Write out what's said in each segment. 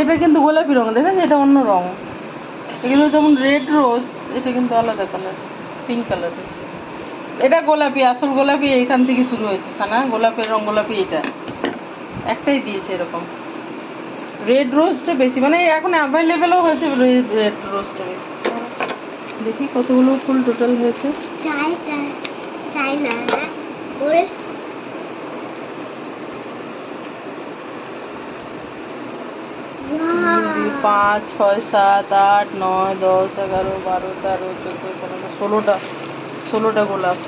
এটা কিন্তু গোলাপি রঙ, দেখেন এটা অন্য রঙ। এগুলো যেমন রেড রোজ, এটা কিন্তু আলাদা কালার, পিঙ্ক কালারের। এটা গোলাপি, আসল গোলাপি এইখান থেকে শুরু হয়েছে সানা। গোলাপের রঙ গোলাপি, এটা একটাই দিয়েছে এরকম। রেড রোজটা বেশি, মানে এখন অ্যাভেলেবেলও হয়েছে রেড রোজটা বেশি। দেখি কতগুলো ফুল টোটাল হয়েছে। 5, 6, 7, 8, 9, 10, 11, 12, 13, 14, 15, 16টা গোলাপ।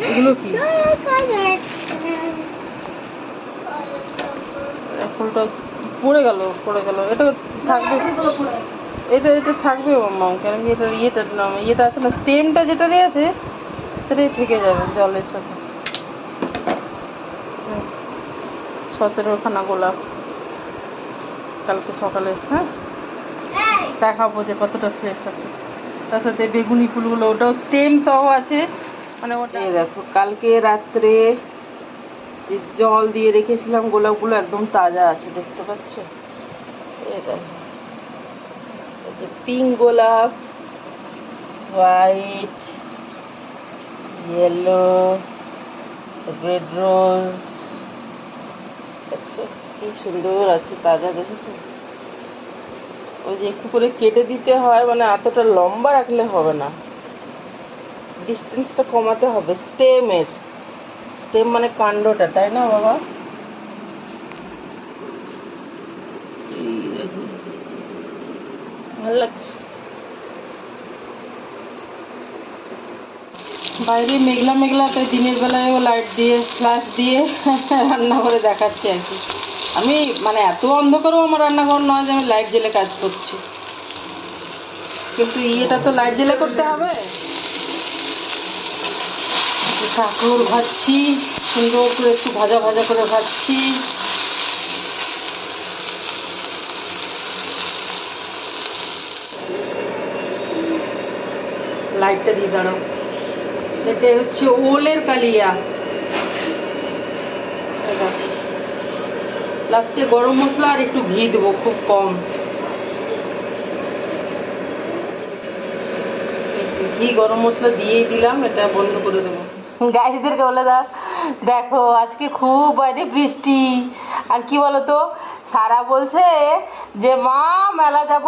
এগুলো কি? ফুলটা পড়ে গেল। এটা থাকবে, এটা থাকবে মাম্মা, কারণ ইয়েটা আছে না, স্টেমটা যেটা আছে সেটাই থেকে যাবে জলের সাথে। 17খানা গোলাপ কালকে সকালে, হ্যাঁ দেখাবো যে কতটা ফ্রেশ আছে। তার সাথে বেগুনি ফুলগুলো, ওটাও স্টেম সহ আছে, মানে ওটা দেখো কালকে রাত্রে যে জল দিয়ে রেখেছিলাম, গোলাপগুলো একদম তাজা আছে, দেখতে পাচ্ছ? এই দেখো, পিঙ্ক গোলাপ, হোয়াইট, ইয়েলো, রেড রোজ, দেখছো কি সুন্দর আছে, তাজা, দেখেছো? ওই যে একটু করে কেটে দিতে হয়, মানে এতটা লম্বা রাখলে হবে না, ডিস্টেন্সটা কমাতে হবে স্টেমের। স্টেম মানে কাণ্ডটা, তাই না বাবা? ভালো লাগছে। বাইরে মেঘলা মেঘলাতে দিনের বেলায় ও লাইট দিয়ে, ফ্ল্যাশ দিয়ে রান্না করে দেখাচ্ছি আর কি। আমি মানে এত অন্ধকারও আমার রান্নাঘর নয় যে আমি লাইট জ্বেলে কাজ করছি, কিন্তু ইয়েটা তো লাইট জ্বেলে করতে হবে। কাঁকরোল ভাজছি, সুন্দর করে একটু ভাজা ভাজা করে ভাজছি। লাইটটা দিয়ে দাঁড়াও। এটা হচ্ছে ওলের কালিয়া। লাস্টে গরম মশলা আর একটু ঘি দেবো, খুব কম ঘি, গরম মশলা দিয়েই দিলাম, এটা বন্ধ করে দেবো। গাইদেরকে বলে দাও, দেখো আজকে খুব বাইরে বৃষ্টি। আর কি বলতো, সারা বলছে যে মা মেলা যাব,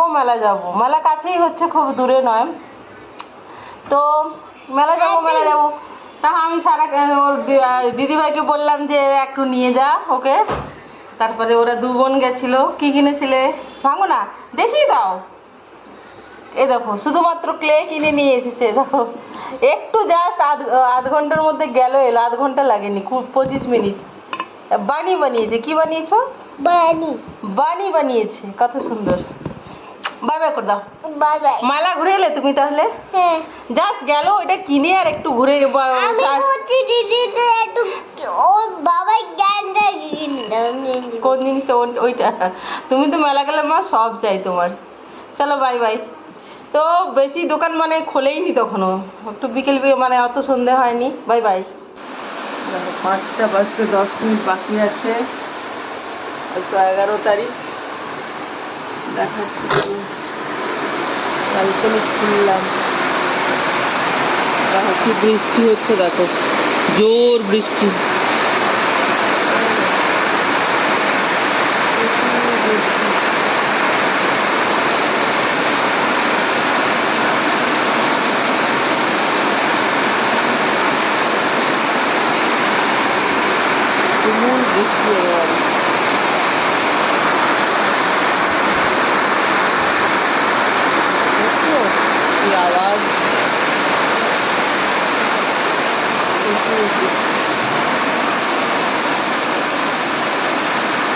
মেলা কাছেই হচ্ছে, খুব দূরে নয়। তো মেলা যাবো। তা আমি ওর দিদিভাইকে বললাম যে একটু নিয়ে যা ওকে। তারপরে ওরা 2 বোন গেছিলো। কি কিনেছিলে ভাঙো না, দেখিয়ে দাও। এই দেখো শুধুমাত্র ক্লে কিনে নিয়ে এসেছে, দেখো একটু জাস্ট আধ ঘন্টার মধ্যে গেল, এলো, আধ ঘন্টা লাগেনি, খুব 25 মিনিট। বানি বানিয়েছে। কি বানিয়েছো? বানি বানিয়েছে, কত সুন্দর। বাই বাই করে দাও। মালা ঘুরে এলে তুমি তাহলে? জাস্ট গেল এটা কিনে আর একটু ঘুরে। কোন জিনিসটা? ওইটা তুমি তো মেলা গেলে মা সব চাই তোমার। চলো বাই বাই। তো বেশি দোকান মানে খোলেইনি তখনও, একটু বিকেল মানে অত সন্ধে হয়নি। Bye bye. 5টা বাজতে 10 মিনিট বাকি আছে, তো 11 তারিখ দেখাচ্ছি। কালকে খুললাম, দেখো কি বৃষ্টি হচ্ছে, দেখো জোর বৃষ্টি। বৃষ্টি আওয়াজ।